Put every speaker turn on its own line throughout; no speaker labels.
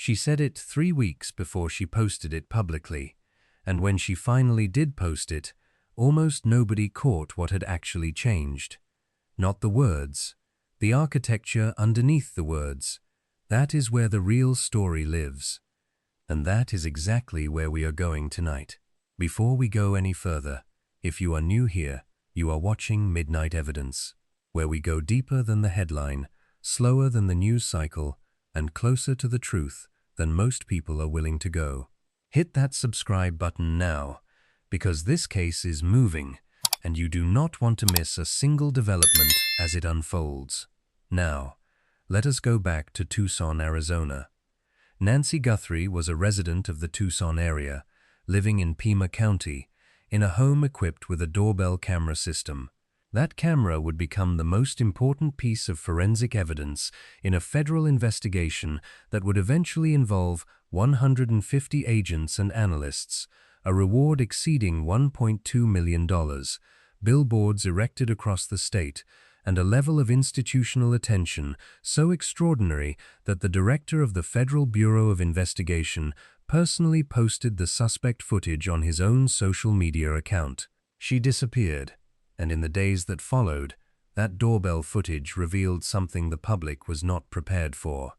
She said it 3 weeks before she posted it publicly, and when she finally did post it, almost nobody caught what had actually changed. Not the words, the architecture underneath the words. That is where the real story lives. And that is exactly where we are going tonight. Before we go any further, if you are new here, you are watching Midnight Evidence, where we go deeper than the headline, slower than the news cycle, and closer to the truth than most people are willing to go. Hit that subscribe button now, because this case is moving, and you do not want to miss a single development as it unfolds. Now, let us go back to Tucson, Arizona. Nancy Guthrie was a resident of the Tucson area, living in Pima County, in a home equipped with a doorbell camera system. That camera would become the most important piece of forensic evidence in a federal investigation that would eventually involve 150 agents and analysts, a reward exceeding $1.2 million, billboards erected across the state, and a level of institutional attention so extraordinary that the director of the Federal Bureau of Investigation personally posted the suspect footage on his own social media account. She disappeared, and in the days that followed, that doorbell footage revealed something the public was not prepared for: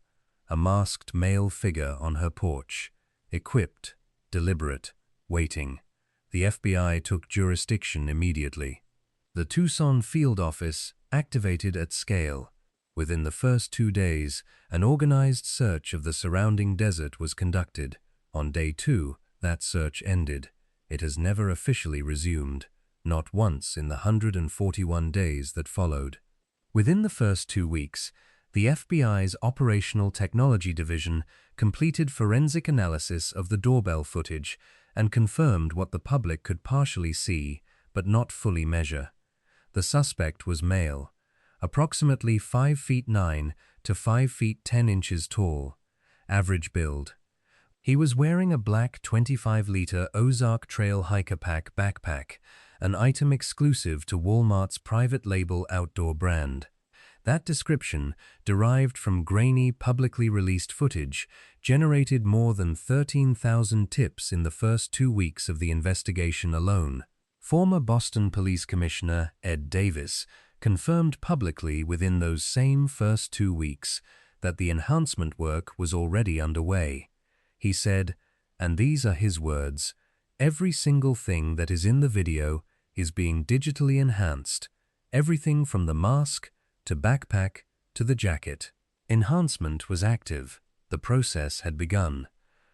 a masked male figure on her porch, equipped, deliberate, waiting. The FBI took jurisdiction immediately. The Tucson field office activated at scale. Within the first 2 days, an organized search of the surrounding desert was conducted. On day 2, that search ended. It has never officially resumed, not once in the 141 days that followed. Within the first 2 weeks, the FBI's Operational Technology Division completed forensic analysis of the doorbell footage and confirmed what the public could partially see but not fully measure. The suspect was male, approximately 5 feet 9 to 5 feet 10 inches tall, average build. He was wearing a black 25-liter Ozark Trail Hiker Pack backpack, an item exclusive to Walmart's private label outdoor brand. That description, derived from grainy, publicly released footage, generated more than 13,000 tips in the first 2 weeks of the investigation alone. Former Boston Police Commissioner Ed Davis confirmed publicly within those same first 2 weeks that the enhancement work was already underway. He said, and these are his words, "Every single thing that is in the video is being digitally enhanced, everything from the mask to backpack to the jacket." Enhancement was active. The process had begun.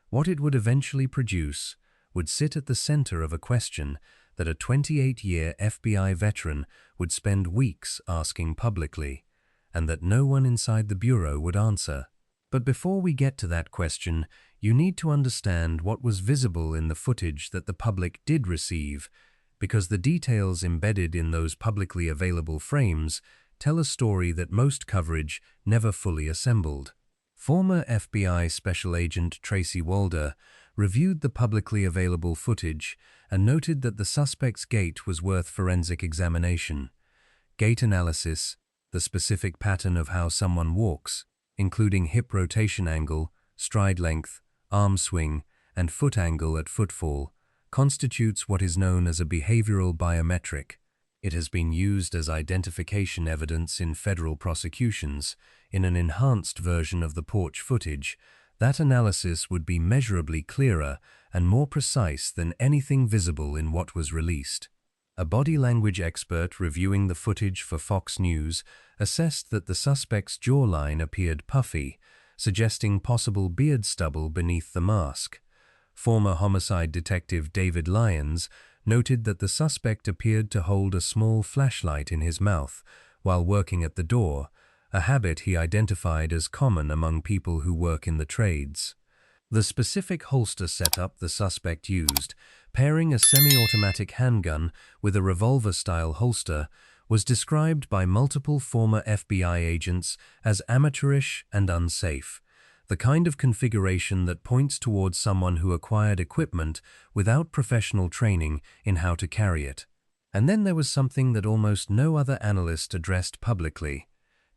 What it would eventually produce would sit at the center of a question that a 28-year FBI veteran would spend weeks asking publicly, and that no one inside the Bureau would answer. But before we get to that question, you need to understand what was visible in the footage that the public did receive, because the details embedded in those publicly available frames tell a story that most coverage never fully assembled. Former FBI Special Agent Tracy Walder reviewed the publicly available footage and noted that the suspect's gait was worth forensic examination. Gait analysis, the specific pattern of how someone walks, including hip rotation angle, stride length, arm swing, and foot angle at footfall, constitutes what is known as a behavioral biometric. It has been used as identification evidence in federal prosecutions. In an enhanced version of the porch footage, that analysis would be measurably clearer and more precise than anything visible in what was released. A body language expert reviewing the footage for Fox News assessed that the suspect's jawline appeared puffy, suggesting possible beard stubble beneath the mask. Former homicide detective David Lyons noted that the suspect appeared to hold a small flashlight in his mouth while working at the door, a habit he identified as common among people who work in the trades. The specific holster setup the suspect used, pairing a semi-automatic handgun with a revolver-style holster, was described by multiple former FBI agents as amateurish and unsafe, the kind of configuration that points towards someone who acquired equipment without professional training in how to carry it. And then there was something that almost no other analyst addressed publicly.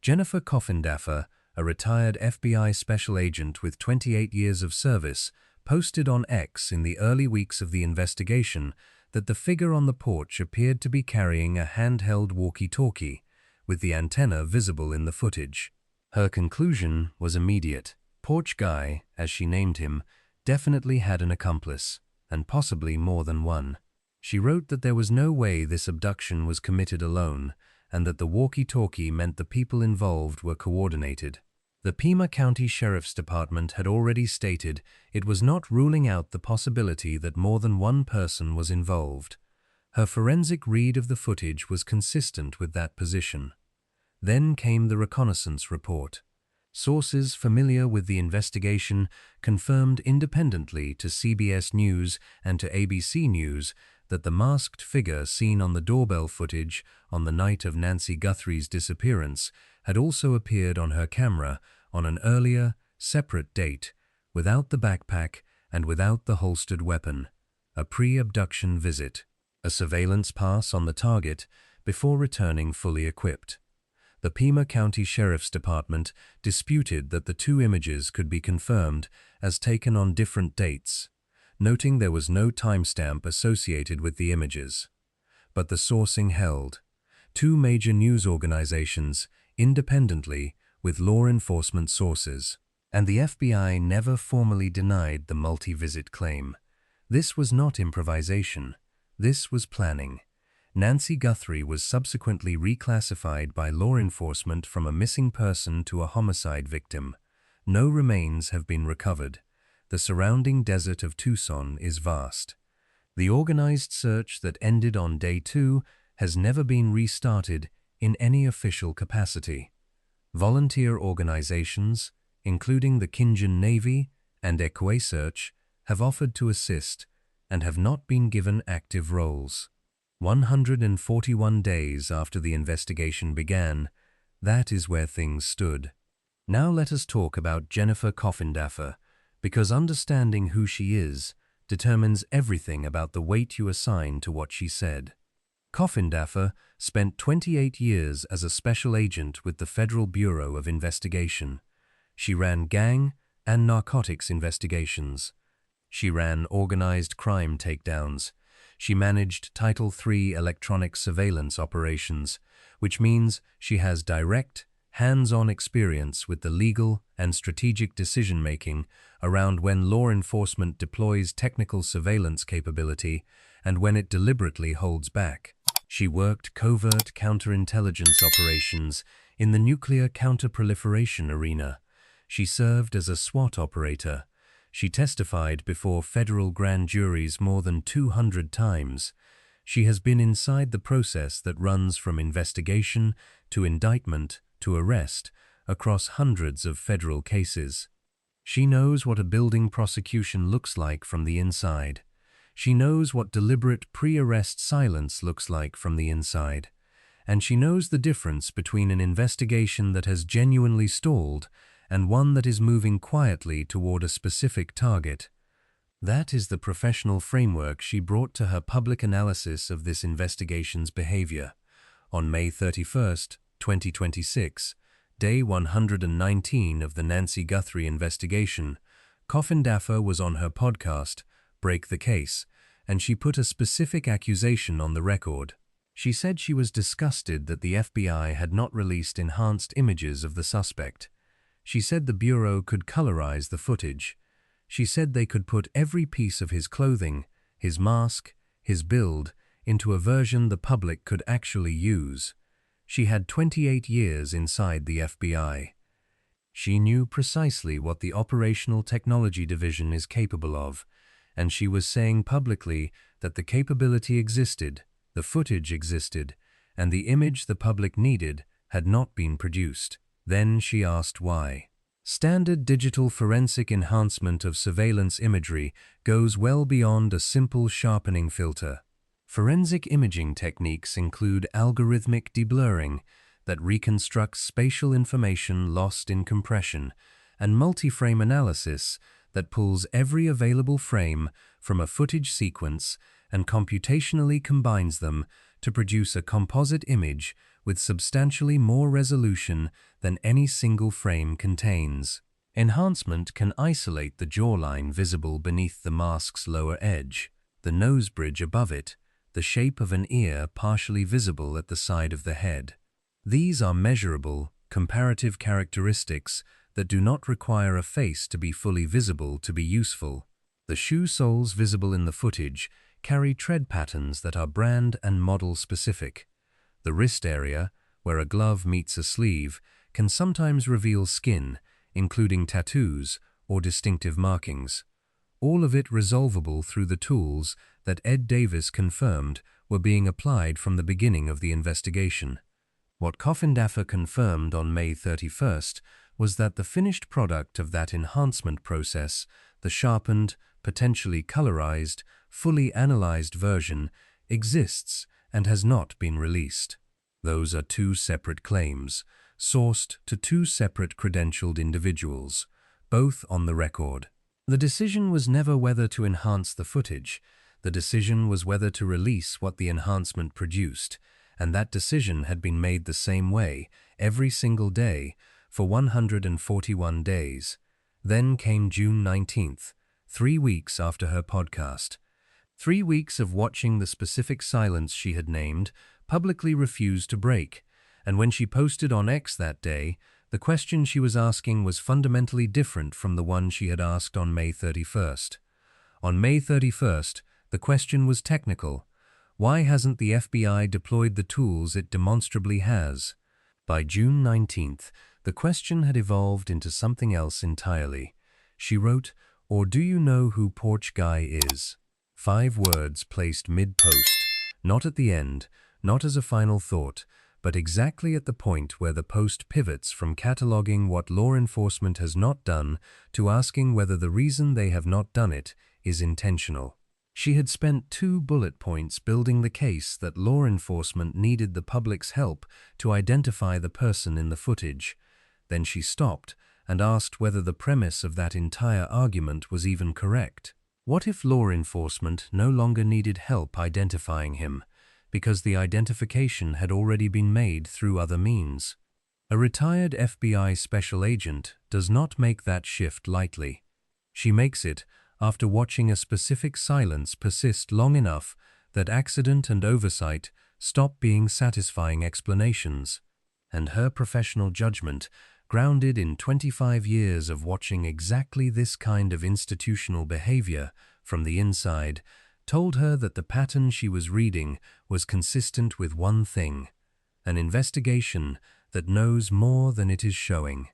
Jennifer Coffindaffer, a retired FBI special agent with 28 years of service, posted on X in the early weeks of the investigation that the figure on the porch appeared to be carrying a handheld walkie-talkie, with the antenna visible in the footage. Her conclusion was immediate. Porch Guy, as she named him, definitely had an accomplice, and possibly more than one. She wrote that there was no way this abduction was committed alone, and that the walkie-talkie meant the people involved were coordinated. The Pima County Sheriff's Department had already stated it was not ruling out the possibility that more than one person was involved. Her forensic read of the footage was consistent with that position. Then came the reconnaissance report. Sources familiar with the investigation confirmed independently to CBS News and to ABC News that the masked figure seen on the doorbell footage on the night of Nancy Guthrie's disappearance had also appeared on her camera on an earlier, separate date, without the backpack and without the holstered weapon, a pre-abduction visit, a surveillance pass on the target before returning fully equipped. The Pima County Sheriff's Department disputed that the two images could be confirmed as taken on different dates, noting there was no timestamp associated with the images. But the sourcing held. Two major news organizations, independently, with law enforcement sources, and the FBI never formally denied the multi-visit claim. This was not improvisation. This was planning. Nancy Guthrie was subsequently reclassified by law enforcement from a missing person to a homicide victim. No remains have been recovered. The surrounding desert of Tucson is vast. The organized search that ended on day 2 has never been restarted in any official capacity. Volunteer organizations, including the Kinjin Navy and EquaSearch, have offered to assist and have not been given active roles. 141 days after the investigation began, that is where things stood. Now let us talk about Jennifer Coffindaffer, because understanding who she is determines everything about the weight you assign to what she said. Coffindaffer spent 28 years as a special agent with the Federal Bureau of Investigation. She ran gang and narcotics investigations. She ran organized crime takedowns. She managed Title III electronic surveillance operations, which means she has direct, hands-on experience with the legal and strategic decision-making around when law enforcement deploys technical surveillance capability and when it deliberately holds back. She worked covert counterintelligence operations in the nuclear counterproliferation arena. She served as a SWAT operator. She testified before federal grand juries more than 200 times. She has been inside the process that runs from investigation to indictment to arrest across hundreds of federal cases. She knows what a building prosecution looks like from the inside. She knows what deliberate pre-arrest silence looks like from the inside. And she knows the difference between an investigation that has genuinely stalled and one that is moving quietly toward a specific target. That is the professional framework she brought to her public analysis of this investigation's behavior. On May 31, 2026, day 119 of the Nancy Guthrie investigation, Coffindaffer was on her podcast, Break the Case, and she put a specific accusation on the record. She said she was disgusted that the FBI had not released enhanced images of the suspect. She said the Bureau could colorize the footage. She said they could put every piece of his clothing, his mask, his build, into a version the public could actually use. She had 28 years inside the FBI. She knew precisely what the Operational Technology Division is capable of, and she was saying publicly that the capability existed, the footage existed, and the image the public needed had not been produced. Then she asked why. Standard digital forensic enhancement of surveillance imagery goes well beyond a simple sharpening filter. Forensic imaging techniques include algorithmic deblurring that reconstructs spatial information lost in compression, and multi-frame analysis that pulls every available frame from a footage sequence and computationally combines them to produce a composite image with substantially more resolution than any single frame contains. Enhancement can isolate the jawline visible beneath the mask's lower edge, the nose bridge above it, the shape of an ear partially visible at the side of the head. These are measurable, comparative characteristics that do not require a face to be fully visible to be useful. The shoe soles visible in the footage carry tread patterns that are brand and model specific. The wrist area, where a glove meets a sleeve, can sometimes reveal skin, including tattoos or distinctive markings. All of it resolvable through the tools that Ed Davis confirmed were being applied from the beginning of the investigation. What Coffindaffer confirmed on May 31st was that the finished product of that enhancement process, the sharpened, potentially colorized, fully analyzed version, exists and has not been released. Those are two separate claims, sourced to two separate credentialed individuals, both on the record. The decision was never whether to enhance the footage. The decision was whether to release what the enhancement produced, and that decision had been made the same way, every single day, for 141 days. Then came June 19th, 3 weeks after her podcast. 3 weeks of watching the specific silence she had named publicly refused to break, and when she posted on X that day, the question she was asking was fundamentally different from the one she had asked on May 31st. On May 31st, the question was technical. Why hasn't the FBI deployed the tools it demonstrably has? By June 19th, the question had evolved into something else entirely. She wrote, "Or do you know who Porch Guy is?" 5 words placed mid-post, not at the end, not as a final thought, but exactly at the point where the post pivots from cataloging what law enforcement has not done to asking whether the reason they have not done it is intentional. She had spent 2 bullet points building the case that law enforcement needed the public's help to identify the person in the footage. Then she stopped and asked whether the premise of that entire argument was even correct. What if law enforcement no longer needed help identifying him, because the identification had already been made through other means? A retired FBI special agent does not make that shift lightly. She makes it after watching a specific silence persist long enough that accident and oversight stop being satisfying explanations, and her professional judgment, grounded in 25 years of watching exactly this kind of institutional behavior from the inside, told her that the pattern she was reading was consistent with one thing: an investigation that knows more than it is showing.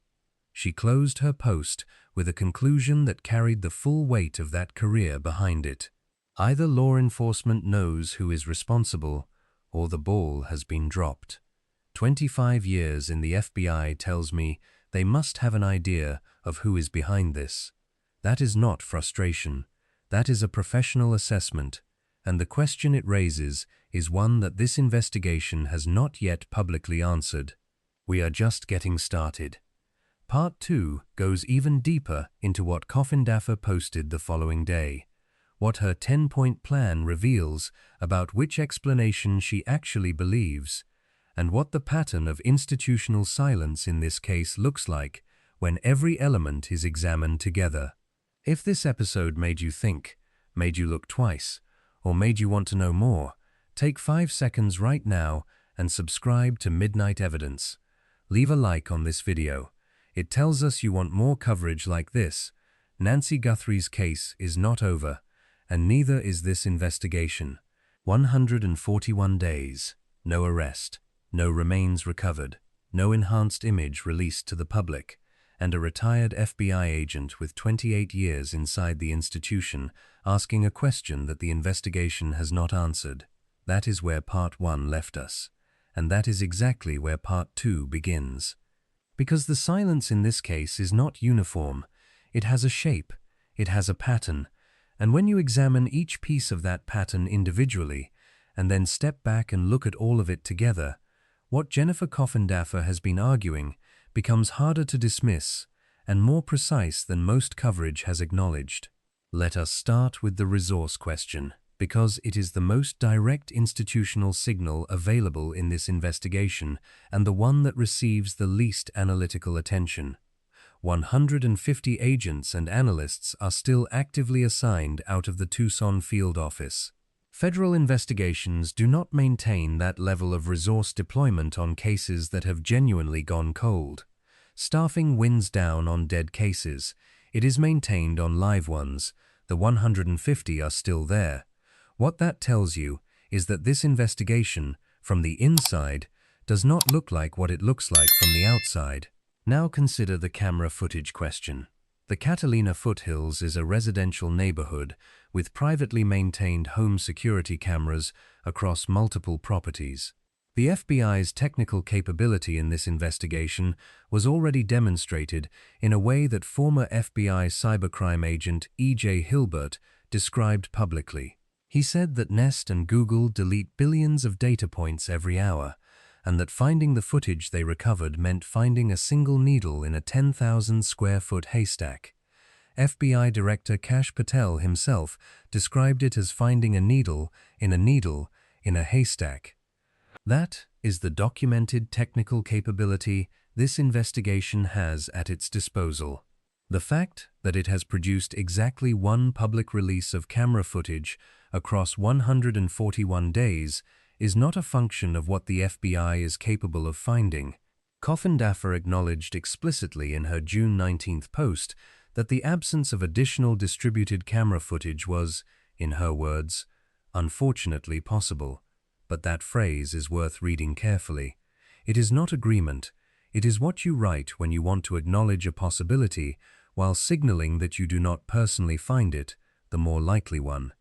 She closed her post with a conclusion that carried the full weight of that career behind it. Either law enforcement knows who is responsible, or the ball has been dropped. 25 years in the FBI tells me they must have an idea of who is behind this. That is not frustration. That is a professional assessment, and the question it raises is one that this investigation has not yet publicly answered. We are just getting started. Part 2 goes even deeper into what Coffindaffer posted the following day, what her 10-point plan reveals about which explanation she actually believes, and what the pattern of institutional silence in this case looks like when every element is examined together. If this episode made you think, made you look twice, or made you want to know more, take 5 seconds right now and subscribe to Midnight Evidence. Leave a like on this video. It tells us you want more coverage like this. Nancy Guthrie's case is not over, and neither is this investigation. 141 days, no arrest, no remains recovered, no enhanced image released to the public, and a retired FBI agent with 28 years inside the institution asking a question that the investigation has not answered. That is where Part 1 left us, and that is exactly where Part 2 begins. Because the silence in this case is not uniform, it has a shape, it has a pattern, and when you examine each piece of that pattern individually, and then step back and look at all of it together, what Jennifer Coffindaffer has been arguing becomes harder to dismiss and more precise than most coverage has acknowledged. Let us start with the resource question. because it is the most direct institutional signal available in this investigation and the one that receives the least analytical attention. 150 agents and analysts are still actively assigned out of the Tucson field office. Federal investigations do not maintain that level of resource deployment on cases that have genuinely gone cold. Staffing winds down on dead cases. It is maintained on live ones. The 150 are still there. What that tells you is that this investigation, from the inside, does not look like what it looks like from the outside. Now consider the camera footage question. The Catalina Foothills is a residential neighborhood with privately maintained home security cameras across multiple properties. The FBI's technical capability in this investigation was already demonstrated in a way that former FBI cybercrime agent E.J. Hilbert described publicly. He said that Nest and Google delete billions of data points every hour, and that finding the footage they recovered meant finding a single needle in a 10,000-square-foot haystack. FBI Director Kash Patel himself described it as finding a needle in a haystack. That is the documented technical capability this investigation has at its disposal. The fact that it has produced exactly one public release of camera footage across 141 days is not a function of what the FBI is capable of finding. Coffindaffer acknowledged explicitly in her June 19th post that the absence of additional distributed camera footage was, in her words, unfortunately possible. But that phrase is worth reading carefully. It is not agreement. It is what you write when you want to acknowledge a possibility while signaling that you do not personally find it, the more likely one.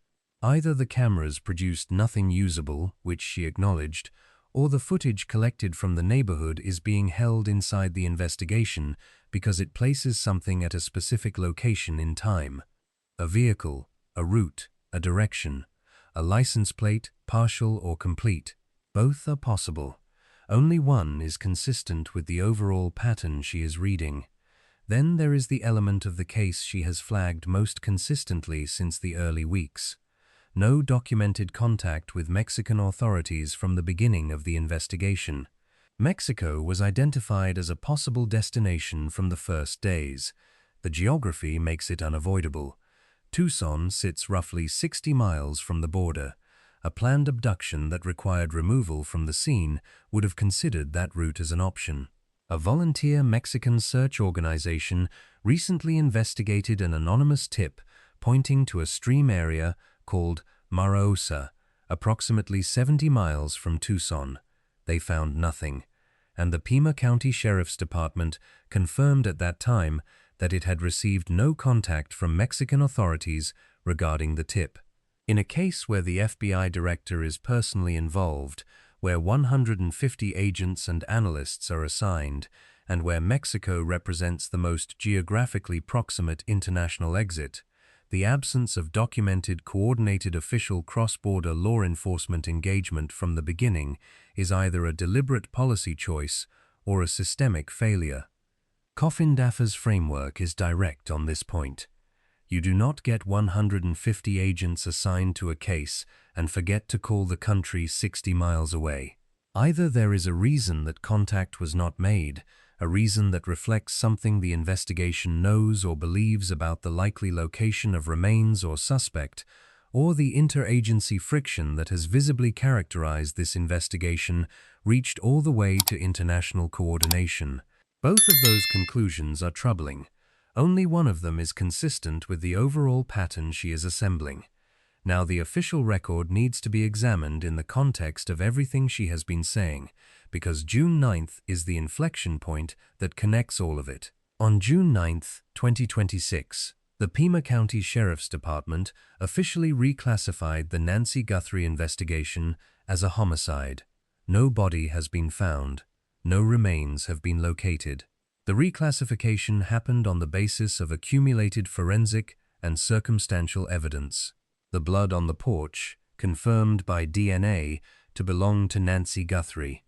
Either the cameras produced nothing usable, which she acknowledged, or the footage collected from the neighborhood is being held inside the investigation because it places something at a specific location in time. A vehicle, a route, a direction, a license plate, partial or complete. Both are possible. Only one is consistent with the overall pattern she is reading. Then there is the element of the case she has flagged most consistently since the early weeks. No documented contact with Mexican authorities from the beginning of the investigation. Mexico was identified as a possible destination from the first days. The geography makes it unavoidable. Tucson sits roughly 60 miles from the border. A planned abduction that required removal from the scene would have considered that route as an option. A volunteer Mexican search organization recently investigated an anonymous tip pointing to a stream area called Maraosa, approximately 70 miles from Tucson. They found nothing, and the Pima County Sheriff's Department confirmed at that time that it had received no contact from Mexican authorities regarding the tip. In a case where the FBI director is personally involved, where 150 agents and analysts are assigned, and where Mexico represents the most geographically proximate international exit, the absence of documented coordinated official cross-border law enforcement engagement from the beginning is either a deliberate policy choice or a systemic failure. Coffindaffer's framework is direct on this point. You do not get 150 agents assigned to a case and forget to call the country 60 miles away. Either there is a reason that contact was not made, a reason that reflects something the investigation knows or believes about the likely location of remains or suspect, or the interagency friction that has visibly characterized this investigation reached all the way to international coordination. Both of those conclusions are troubling. Only one of them is consistent with the overall pattern she is assembling. Now the official record needs to be examined in the context of everything she has been saying, because June 9th is the inflection point that connects all of it. On June 9th, 2026, the Pima County Sheriff's Department officially reclassified the Nancy Guthrie investigation as a homicide. No body has been found. No remains have been located. The reclassification happened on the basis of accumulated forensic and circumstantial evidence. The blood on the porch, confirmed by DNA to belong to Nancy Guthrie.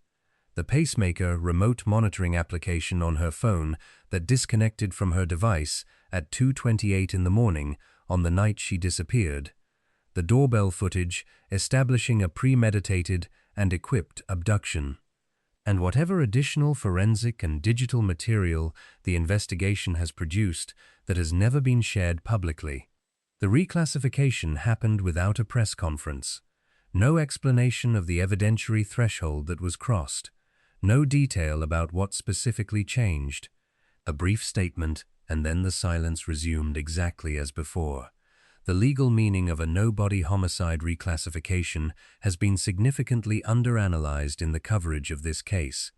The pacemaker remote monitoring application on her phone that disconnected from her device at 2:28 in the morning on the night she disappeared. the doorbell footage establishing a premeditated and equipped abduction, and whatever additional forensic and digital material the investigation has produced that has never been shared publicly. The reclassification happened without a press conference. No explanation of the evidentiary threshold that was crossed. No detail about what specifically changed. A brief statement, and then the silence resumed exactly as before. The legal meaning of a no-body homicide reclassification has been significantly underanalyzed in the coverage of this case.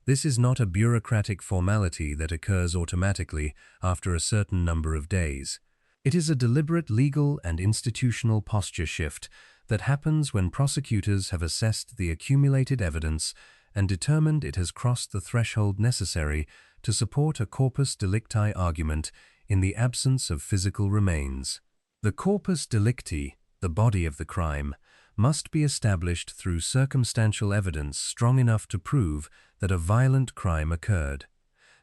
This is not a bureaucratic formality that occurs automatically after a certain number of days. It is a deliberate legal and institutional posture shift that happens when prosecutors have assessed the accumulated evidence and determined it has crossed the threshold necessary to support a corpus delicti argument in the absence of physical remains. The corpus delicti, the body of the crime, must be established through circumstantial evidence strong enough to prove that a violent crime occurred.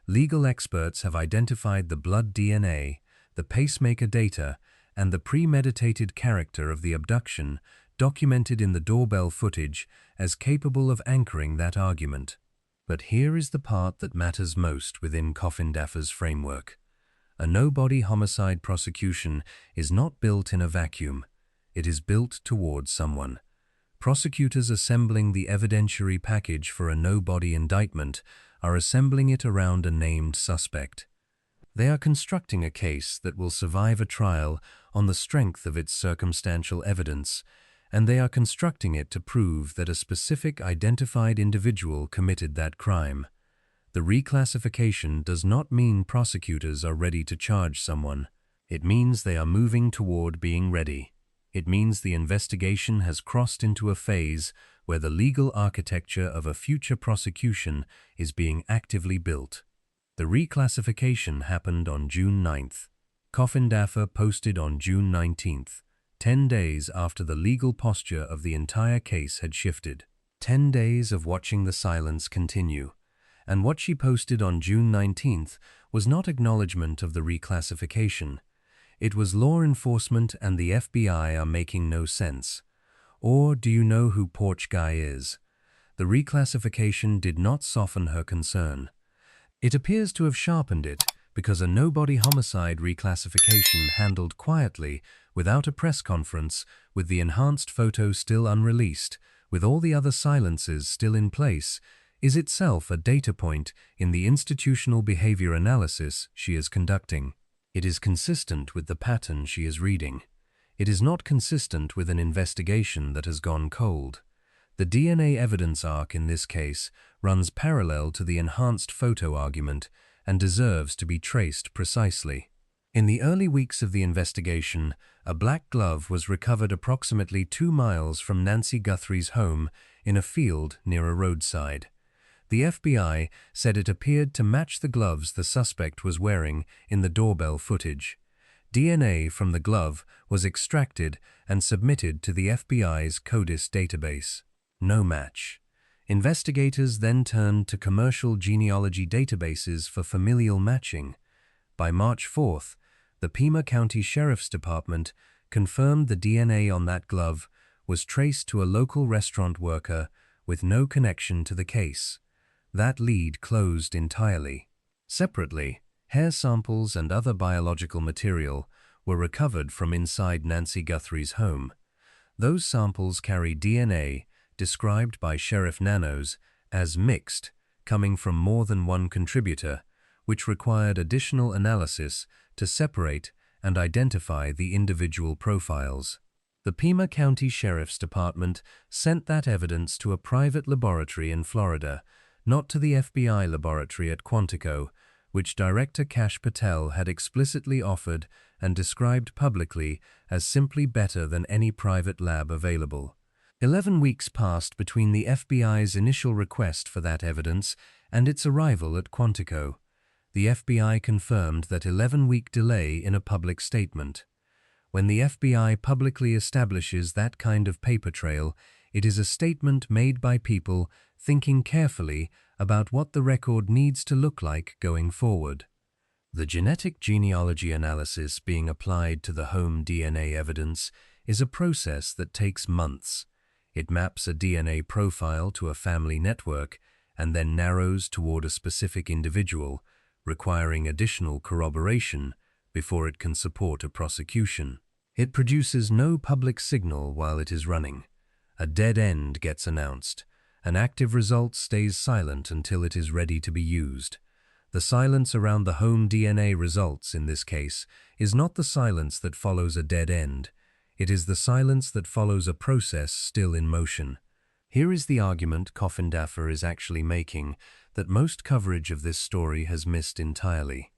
Legal experts have identified the blood DNA, the pacemaker data, and the premeditated character of the abduction documented in the doorbell footage as capable of anchoring that argument. But here is the part that matters most within Coffindaffer's framework. A no-body homicide prosecution is not built in a vacuum. It is built towards someone. Prosecutors assembling the evidentiary package for a no-body indictment are assembling it around a named suspect. They are constructing a case that will survive a trial on the strength of its circumstantial evidence, and they are constructing it to prove that a specific identified individual committed that crime. The reclassification does not mean prosecutors are ready to charge someone. It means they are moving toward being ready. It means the investigation has crossed into a phase where the legal architecture of a future prosecution is being actively built. The reclassification happened on June 9th. Coffindaffer posted on June 19th, 10 days after the legal posture of the entire case had shifted. 10 days of watching the silence continue. And what she posted on June 19th was not acknowledgement of the reclassification. It was law enforcement and the FBI are making no sense. Or do you know who Porch Guy is? The reclassification did not soften her concern. It appears to have sharpened it because a no-body homicide reclassification handled quietly, without a press conference, with the enhanced photo still unreleased, with all the other silences still in place, is itself a data point in the institutional behavior analysis she is conducting. It is consistent with the pattern she is reading. It is not consistent with an investigation that has gone cold. The DNA evidence arc in this case runs parallel to the enhanced photo argument and deserves to be traced precisely. In the early weeks of the investigation, a black glove was recovered approximately 2 miles from Nancy Guthrie's home in a field near a roadside. The FBI said it appeared to match the gloves the suspect was wearing in the doorbell footage. DNA from the glove was extracted and submitted to the FBI's CODIS database. No match. Investigators then turned to commercial genealogy databases for familial matching. By March 4th, the Pima County Sheriff's Department confirmed the DNA on that glove was traced to a local restaurant worker with no connection to the case. That lead closed entirely. Separately, hair samples and other biological material were recovered from inside Nancy Guthrie's home. Those samples carry DNA described by Sheriff Nanos as mixed, coming from more than one contributor, which required additional analysis to separate and identify the individual profiles. The Pima County Sheriff's Department sent that evidence to a private laboratory in Florida, not to the FBI laboratory at Quantico, which Director Kash Patel had explicitly offered and described publicly as simply better than any private lab available. 11 weeks passed between the FBI's initial request for that evidence and its arrival at Quantico. The FBI confirmed that 11-week delay in a public statement. When the FBI publicly establishes that kind of paper trail, it is a statement made by people thinking carefully about what the record needs to look like going forward. The genetic genealogy analysis being applied to the home DNA evidence is a process that takes months. It maps a DNA profile to a family network and then narrows toward a specific individual, requiring additional corroboration before it can support a prosecution. It produces no public signal while it is running. A dead end gets announced. An active result stays silent until it is ready to be used. The silence around the home DNA results, in this case, is not the silence that follows a dead end. It is the silence that follows a process still in motion. Here is the argument Coffindaffer is actually making that most coverage of this story has missed entirely.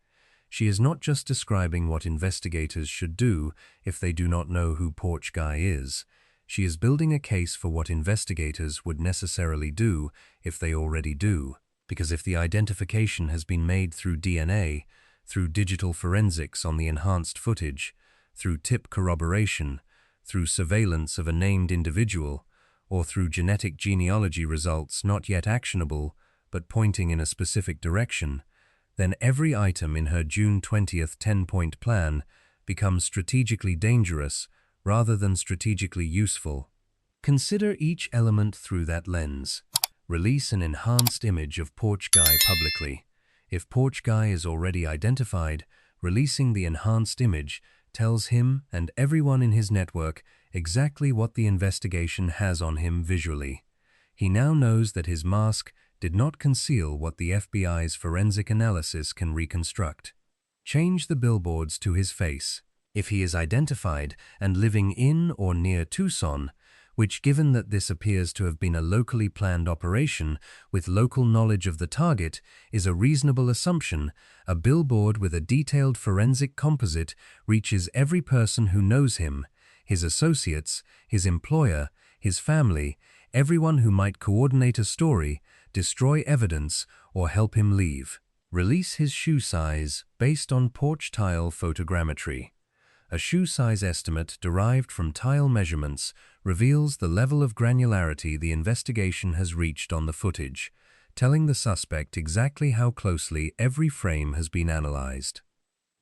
She is not just describing what investigators should do if they do not know who Porch Guy is. She is building a case for what investigators would necessarily do if they already do. Because if the identification has been made through DNA, through digital forensics on the enhanced footage, through tip corroboration, through surveillance of a named individual, or through genetic genealogy results not yet actionable but pointing in a specific direction, then every item in her June 20th 10-point plan becomes strategically dangerous rather than strategically useful. Consider each element through that lens. Release an enhanced image of Porch Guy publicly. If Porch Guy is already identified, releasing the enhanced image tells him and everyone in his network exactly what the investigation has on him visually. He now knows that his mask did not conceal what the FBI's forensic analysis can reconstruct. Change the billboards to his face. If he is identified and living in or near Tucson, which, given that this appears to have been a locally planned operation with local knowledge of the target, is a reasonable assumption, a billboard with a detailed forensic composite reaches every person who knows him, his associates, his employer, his family, everyone who might coordinate a story, destroy evidence, or help him leave. Release his shoe size based on porch tile photogrammetry. A shoe size estimate derived from tile measurements reveals the level of granularity the investigation has reached on the footage, telling the suspect exactly how closely every frame has been analyzed.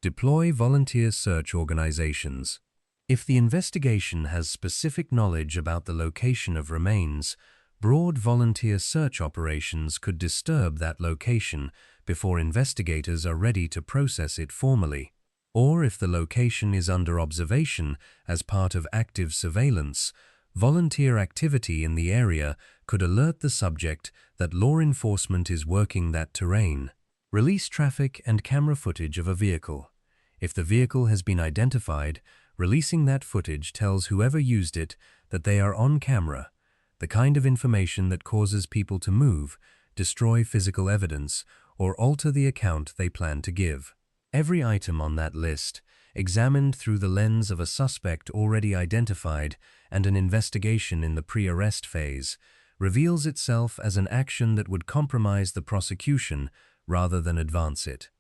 Deploy volunteer search organizations. If the investigation has specific knowledge about the location of remains, broad volunteer search operations could disturb that location before investigators are ready to process it formally. Or if the location is under observation as part of active surveillance, volunteer activity in the area could alert the subject that law enforcement is working that terrain. Release traffic and camera footage of a vehicle. If the vehicle has been identified, releasing that footage tells whoever used it that they are on camera, the kind of information that causes people to move, destroy physical evidence, or alter the account they plan to give. Every item on that list, examined through the lens of a suspect already identified and an investigation in the pre-arrest phase, reveals itself as an action that would compromise the prosecution rather than advance it.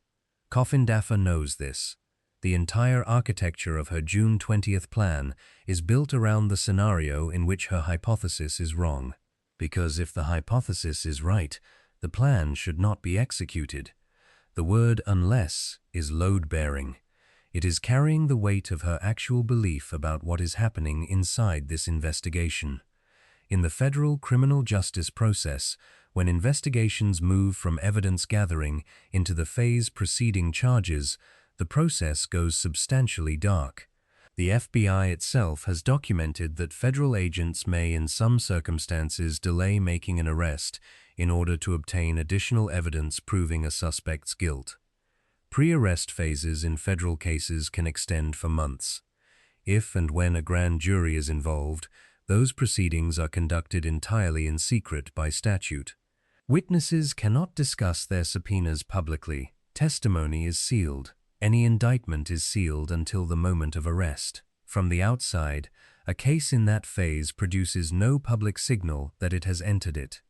Coffindaffer knows this. The entire architecture of her June 20th plan is built around the scenario in which her hypothesis is wrong. Because if the hypothesis is right, the plan should not be executed. The word "unless" is load-bearing. It is carrying the weight of her actual belief about what is happening inside this investigation. In the federal criminal justice process, when investigations move from evidence gathering into the phase preceding charges, the process goes substantially dark. The FBI itself has documented that federal agents may in some circumstances delay making an arrest in order to obtain additional evidence proving a suspect's guilt. Pre-arrest phases in federal cases can extend for months. If and when a grand jury is involved, those proceedings are conducted entirely in secret by statute. Witnesses cannot discuss their subpoenas publicly. Testimony is sealed. Any indictment is sealed until the moment of arrest. From the outside, a case in that phase produces no public signal that it has entered it.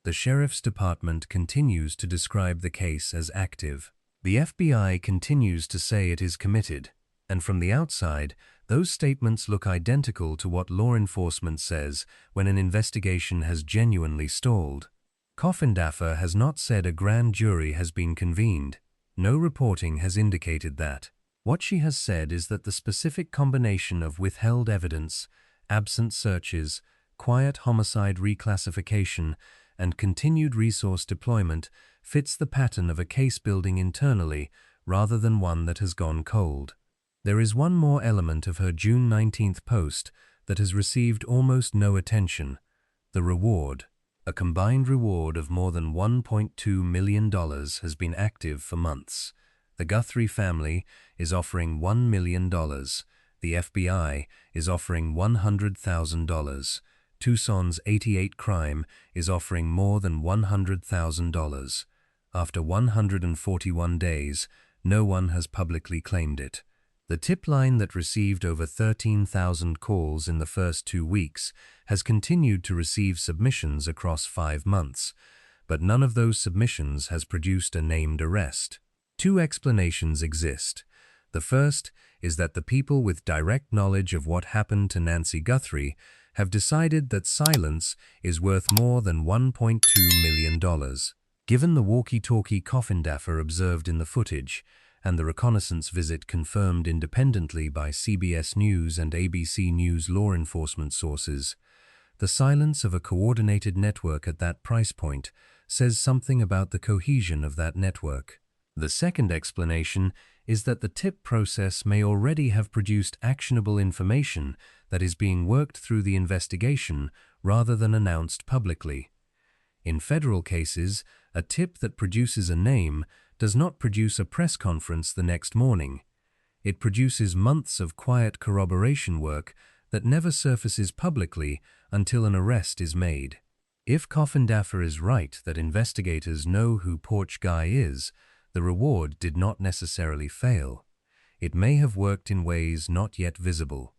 The Sheriff's Department continues to describe the case as active. The FBI continues to say it is committed, and from the outside, those statements look identical to what law enforcement says when an investigation has genuinely stalled. Coffindaffer has not said a grand jury has been convened. No reporting has indicated that. What she has said is that the specific combination of withheld evidence, absent searches, quiet homicide reclassification, and continued resource deployment fits the pattern of a case building internally rather than one that has gone cold. There is one more element of her June 19th post that has received almost no attention: the reward. A combined reward of more than $1.2 million has been active for months. The Guthrie family is offering $1 million. The FBI is offering $100,000. Tucson's 88 Crime is offering more than $100,000. After 141 days, no one has publicly claimed it. The tip line that received over 13,000 calls in the first 2 weeks has continued to receive submissions across 5 months, but none of those submissions has produced a named arrest. 2 explanations exist. The first is that the people with direct knowledge of what happened to Nancy Guthrie have decided that silence is worth more than $1.2 million. Given the walkie-talkie Coffindaffer observed in the footage, and the reconnaissance visit confirmed independently by CBS News and ABC News law enforcement sources, the silence of a coordinated network at that price point says something about the cohesion of that network. The second explanation is that the tip process may already have produced actionable information that is being worked through the investigation rather than announced publicly. In federal cases, a tip that produces a name does not produce a press conference the next morning. It produces months of quiet corroboration work that never surfaces publicly until an arrest is made. If Coffindaffer is right that investigators know who Porch Guy is, the reward did not necessarily fail. It may have worked in ways not yet visible.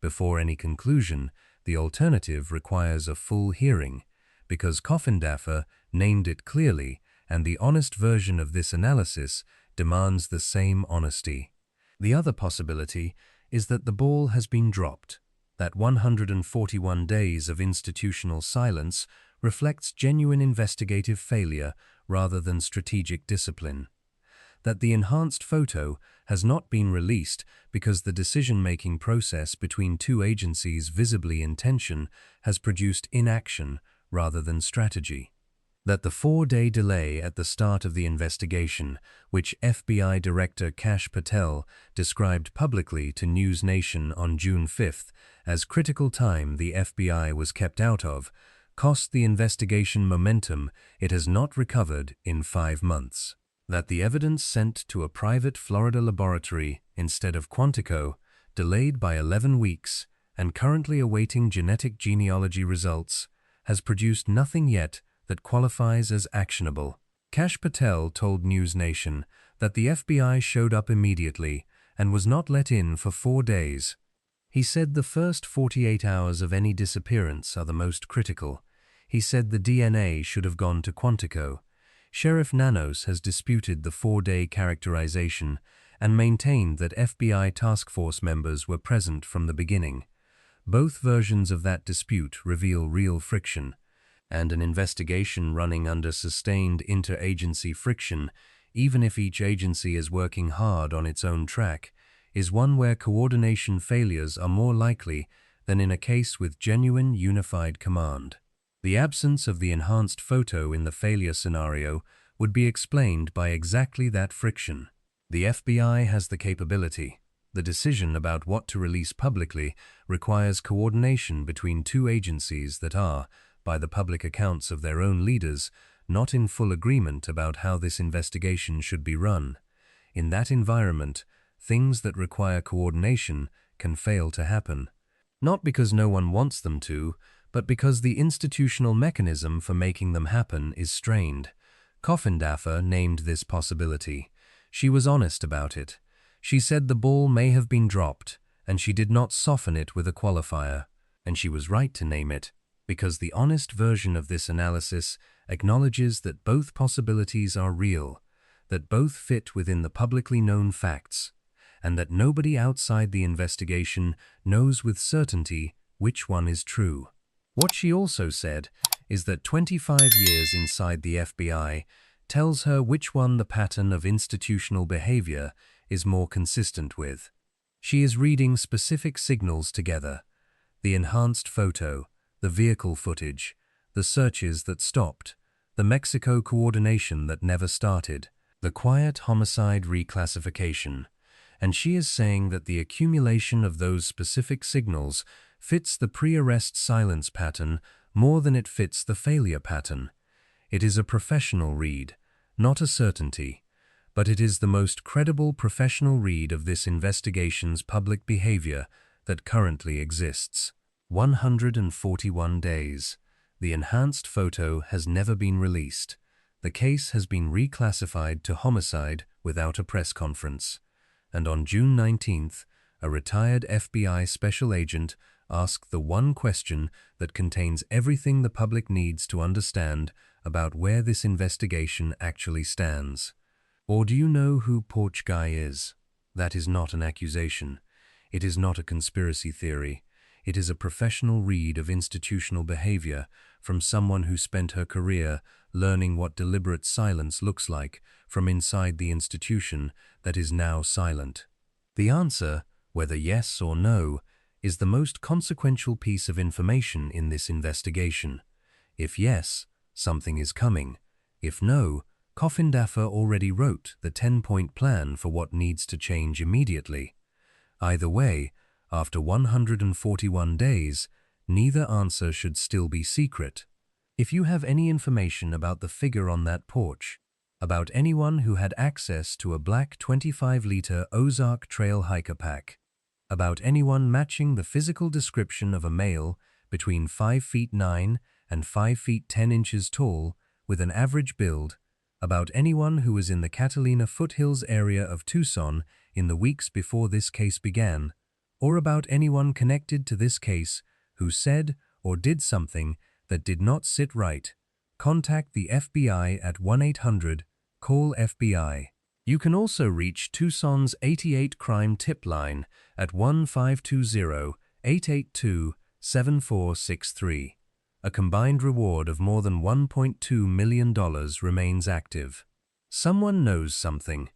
Before any conclusion, the alternative requires a full hearing, because Coffindaffer named it clearly, and the honest version of this analysis demands the same honesty. The other possibility is that the ball has been dropped, that 141 days of institutional silence reflects genuine investigative failure rather than strategic discipline, that the enhanced photo has not been released because the decision-making process between 2 agencies visibly in tension has produced inaction rather than strategy, that the 4-day delay at the start of the investigation, which FBI Director Kash Patel described publicly to News Nation on June 5th as critical time the FBI was kept out of, cost the investigation momentum it has not recovered in 5 months. That the evidence sent to a private Florida laboratory instead of Quantico, delayed by 11 weeks and currently awaiting genetic genealogy results, has produced nothing yet that qualifies as actionable. Kash Patel told News Nation that the FBI showed up immediately and was not let in for 4 days. He said the first 48 hours of any disappearance are the most critical. He said the DNA should have gone to Quantico. Sheriff Nanos has disputed the 4-day characterization and maintained that FBI task force members were present from the beginning. Both versions of that dispute reveal real friction, and an investigation running under sustained interagency friction, even if each agency is working hard on its own track, is one where coordination failures are more likely than in a case with genuine unified command. The absence of the enhanced photo in the failure scenario would be explained by exactly that friction. The FBI has the capability. The decision about what to release publicly requires coordination between 2 agencies that are, by the public accounts of their own leaders, not in full agreement about how this investigation should be run. In that environment, things that require coordination can fail to happen. Not because no one wants them to, but because the institutional mechanism for making them happen is strained. Coffindaffer named this possibility. She was honest about it. She said the ball may have been dropped, and she did not soften it with a qualifier. And she was right to name it, because the honest version of this analysis acknowledges that both possibilities are real, that both fit within the publicly known facts, and that nobody outside the investigation knows with certainty which one is true. What she also said is that 25 years inside the FBI tells her which one the pattern of institutional behavior is more consistent with. She is reading specific signals together: the enhanced photo, the vehicle footage, the searches that stopped, the Mexico coordination that never started, the quiet homicide reclassification. And she is saying that the accumulation of those specific signals fits the pre-arrest silence pattern more than it fits the failure pattern. It is a professional read, not a certainty, but it is the most credible professional read of this investigation's public behavior that currently exists. 141 days. The enhanced photo has never been released. The case has been reclassified to homicide without a press conference. And on June 19th, a retired FBI special agent asked the one question that contains everything the public needs to understand about where this investigation actually stands. Or do you know who Porch Guy is? That is not an accusation. It is not a conspiracy theory. It is a professional read of institutional behavior from someone who spent her career learning what deliberate silence looks like from inside the institution that is now silent. The answer, whether yes or no, is the most consequential piece of information in this investigation. If yes, something is coming. If no, Coffindaffer already wrote the 10-point plan for what needs to change immediately. Either way, after 141 days, neither answer should still be secret. If you have any information about the figure on that porch, about anyone who had access to a black 25-liter Ozark Trail hiker pack, about anyone matching the physical description of a male between 5 feet 9 and 5 feet 10 inches tall with an average build, about anyone who was in the Catalina Foothills area of Tucson in the weeks before this case began, or about anyone connected to this case who said or did something that did not sit right, contact the FBI at 1-800-CALL-FBI. You can also reach Tucson's 88 Crime Tip Line at 1-520-882-7463. A combined reward of more than $1.2 million remains active. Someone knows something.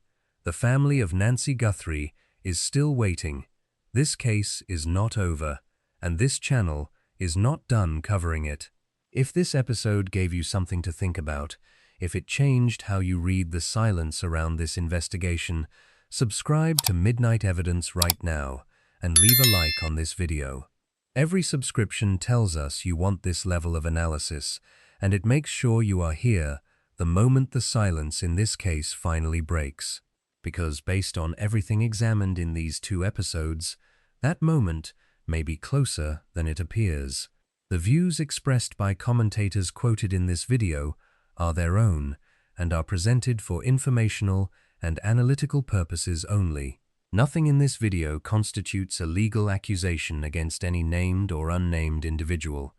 The family of Nancy Guthrie is still waiting. This case is not over, and this channel is not done covering it. If this episode gave you something to think about, if it changed how you read the silence around this investigation, subscribe to Midnight Evidence right now and leave a like on this video. Every subscription tells us you want this level of analysis, and it makes sure you are here the moment the silence in this case finally breaks. Because based on everything examined in these 2 episodes, that moment may be closer than it appears. The views expressed by commentators quoted in this video are their own and are presented for informational and analytical purposes only. Nothing in this video constitutes a legal accusation against any named or unnamed individual.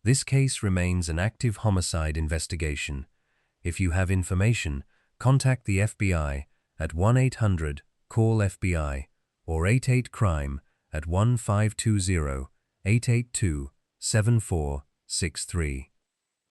This case remains an active homicide investigation. If you have information, contact the FBI at 1-800-CALL-FBI or 88-CRIME at 1-520-882-7463.